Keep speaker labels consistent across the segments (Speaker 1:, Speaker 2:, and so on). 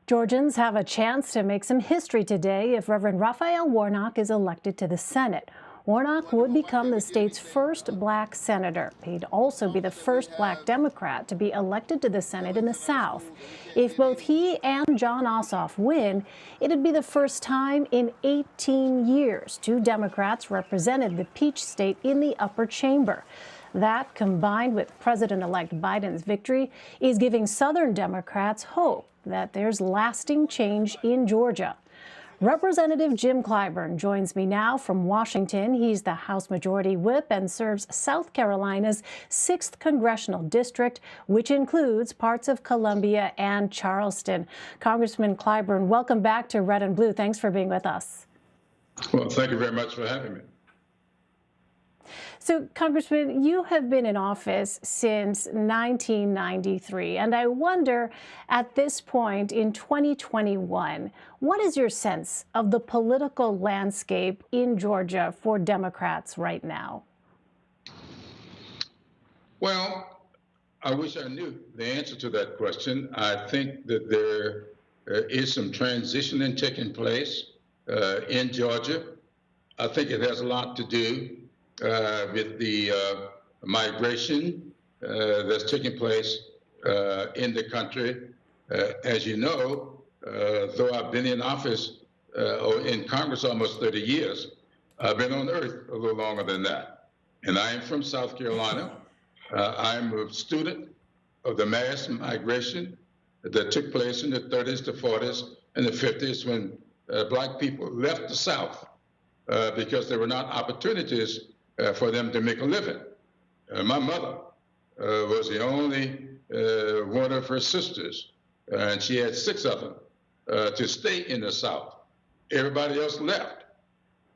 Speaker 1: Georgians have a chance to make some history today if Reverend Raphael Warnock is elected to the Senate. Warnock would become the state's first black senator. He'd also be the first black Democrat to be elected to the Senate in the South. If both he and Jon Ossoff win, it'd be the first time in 18 years two Democrats represented the Peach State in the upper chamber. That, combined with President-elect Biden's victory, is giving Southern Democrats hope that there's lasting change in Georgia. Representative Jim Clyburn joins me now from Washington. He's the House Majority Whip and serves South Carolina's 6th Congressional District, which includes parts of Columbia and Charleston. Congressman Clyburn, welcome back to Red and Blue. Thanks for being with us.
Speaker 2: Well, thank you very much for having me.
Speaker 1: So, Congressman, you have been in office since 1993, and I wonder, at this point in 2021, what is your sense of the political landscape in Georgia for Democrats right now?
Speaker 2: Well, I wish I knew the answer to that question. I think that there is some transitioning taking place in Georgia. I think it has a lot to do with the migration that's taking place in the country. As you know, though I've been in office or in Congress almost 30 years, I've been on earth a little longer than that. And I am from South Carolina. I'm a student of the mass migration that took place in the 30s, the 40s, and the 50s when black people left the South because there were not opportunities for them to make a living. My mother was the only one of her sisters, and she had 6 of them, to stay in the South. Everybody else left.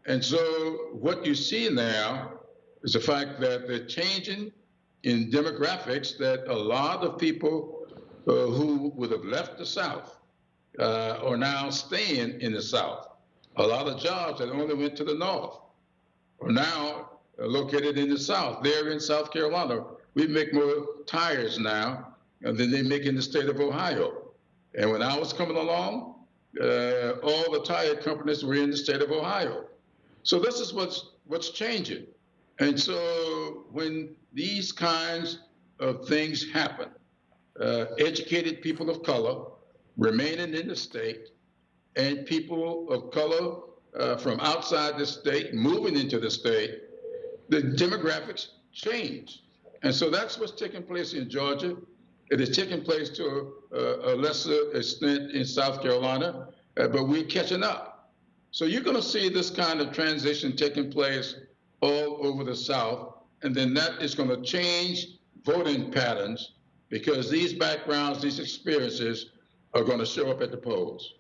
Speaker 2: And so what you see now is the fact that the changing in demographics, that a lot of people who would have left the South are now staying in the South. A lot of jobs that only went to the North are now located in the South. There in South Carolina, we make more tires now than they make in the state of Ohio. And when I was coming along, all the tire companies were in the state of Ohio. So this is what's changing. And so when these kinds of things happen, educated people of color remaining in the state and people of color from outside the state moving into the state, the demographics change. And so that's what's taking place in Georgia. It is taking place to a lesser extent in South Carolina, but we're catching up. So you're going to see this kind of transition taking place all over the South, and then that is going to change voting patterns because these backgrounds, these experiences are going to show up at the polls.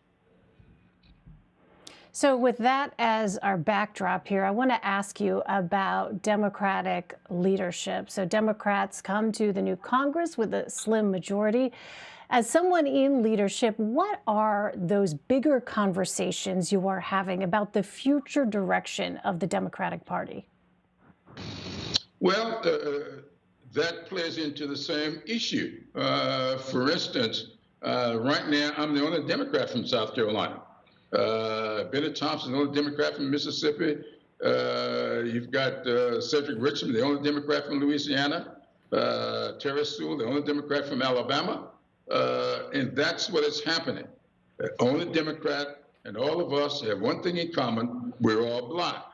Speaker 1: So with that as our backdrop here, I want to ask you about Democratic leadership. So Democrats come to the new Congress with a slim majority. As someone in leadership, what are those bigger conversations you are having about the future direction of the Democratic Party?
Speaker 2: Well, that plays into the same issue. For instance, right now, I'm the only Democrat from South Carolina. Bennett Thompson, the only Democrat from Mississippi. You've got Cedric Richmond, the only Democrat from Louisiana. Terry Sewell, the only Democrat from Alabama. And that's what is happening. The only Democrat, and all of us have one thing in common: we're all black.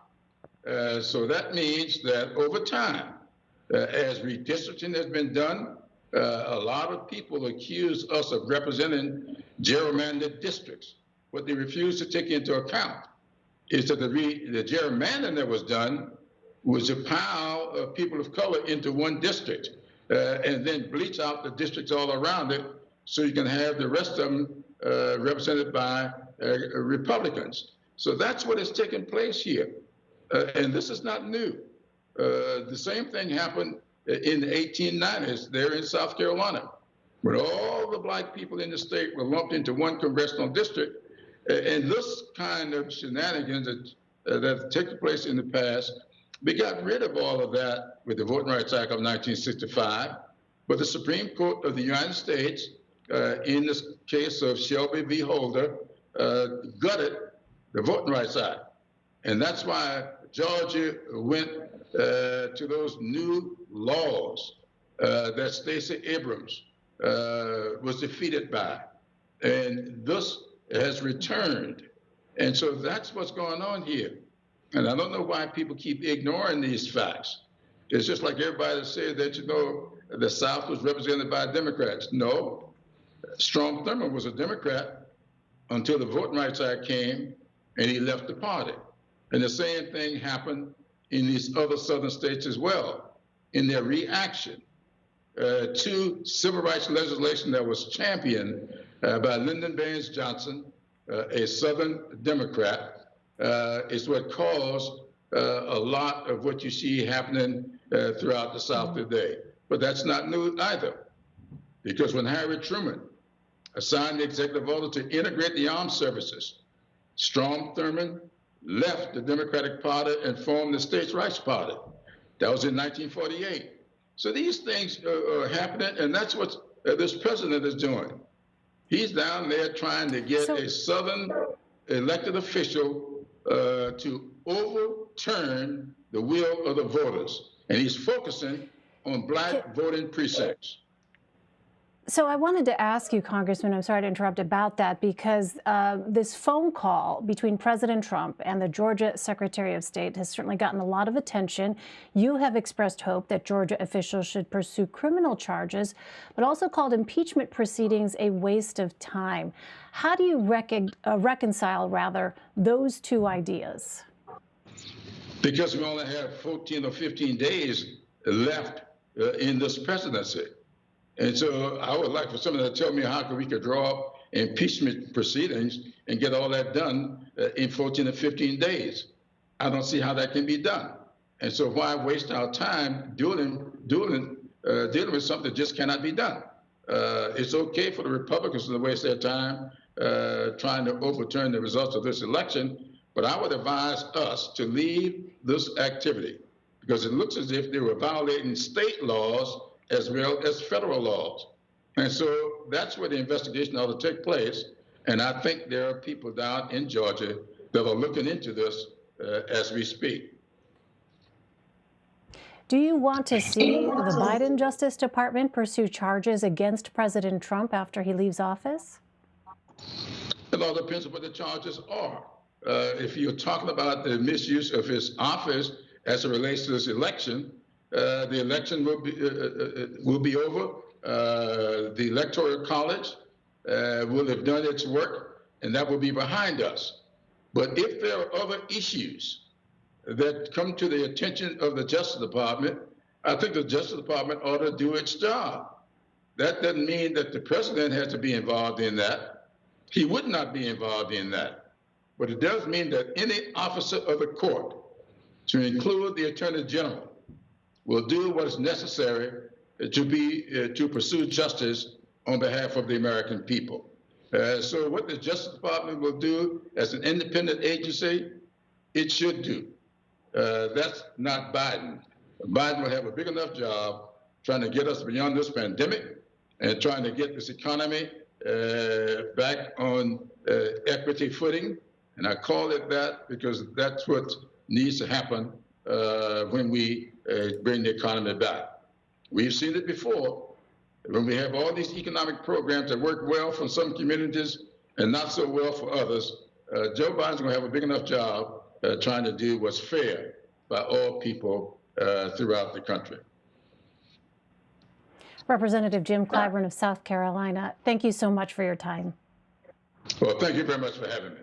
Speaker 2: So that means that over time, as redistricting has been done, a lot of people accuse us of representing gerrymandered districts. What they refuse to take into account is that the gerrymandering that was done was to pile of people of color into one district and then bleach out the districts all around it so you can have the rest of them represented by Republicans. So that's what is taking place here. And this is not new. The same thing happened in the 1890s there in South Carolina, when all the black people in the state were lumped into one congressional district. And this kind of shenanigans that took place in the past, we got rid of all of that with the Voting Rights Act of 1965. But the Supreme Court of the United States, in this case of Shelby v. Holder gutted the Voting Rights Act. And that's why Georgia went to those new laws that Stacey Abrams was defeated by. And this has returned. And so that's what's going on here. And I don't know why people keep ignoring these facts. It's just like everybody said that, you know, the South was represented by Democrats. No, Strom Thurmond was a Democrat until the Voting Rights Act came and he left the party. And the same thing happened in these other southern states as well, in their reaction to civil rights legislation that was championed by Lyndon Baines Johnson, a Southern Democrat, is what caused a lot of what you see happening throughout the South today. But that's not new either, because when Harry Truman signed the executive order to integrate the armed services, Strom Thurmond left the Democratic Party and formed the States' Rights Party. That was in 1948. So these things are happening, and that's what this president is doing. He's down there trying to get a Southern elected official to overturn the will of the voters. And he's focusing on black voting precincts.
Speaker 1: So I wanted to ask you, Congressman, I'm sorry to interrupt about that, because this phone call between President Trump and the Georgia Secretary of State has certainly gotten a lot of attention. You have expressed hope that Georgia officials should pursue criminal charges, but also called impeachment proceedings a waste of time. How do you reconcile those two ideas?
Speaker 2: Because we only have 14 or 15 days left in this presidency. And so I would like for someone to tell me how we could draw up impeachment proceedings and get all that done in 14 or 15 days. I don't see how that can be done. And so why waste our time dealing with something that just cannot be done? It's okay for the Republicans to waste their time trying to overturn the results of this election, but I would advise us to leave this activity because it looks as if they were violating state laws as well as federal laws. And so that's where the investigation ought to take place. And I think there are people down in Georgia that are looking into this as we speak.
Speaker 1: Do you want to see the Biden Justice Department pursue charges against President Trump after he leaves office?
Speaker 2: It all depends on what the charges are. If you're talking about the misuse of his office as it relates to this election, the election will be over. The Electoral College will have done its work, and that will be behind us. But if there are other issues that come to the attention of the Justice Department, I think the Justice Department ought to do its job. That doesn't mean that the president has to be involved in that. He would not be involved in that. But it does mean that any officer of the court, to include the Attorney General, will do what is necessary to pursue justice on behalf of the American people. So what the Justice Department will do as an independent agency, it should do. That's not Biden. Biden will have a big enough job trying to get us beyond this pandemic and trying to get this economy back on equity footing. And I call it that because that's what needs to happen when we bring the economy back. We've seen it before. When we have all these economic programs that work well for some communities and not so well for others, Joe Biden's going to have a big enough job trying to do what's fair by all people throughout the country.
Speaker 1: Representative Jim Clyburn of South Carolina, thank you so much for your time.
Speaker 2: Well, thank you very much for having me.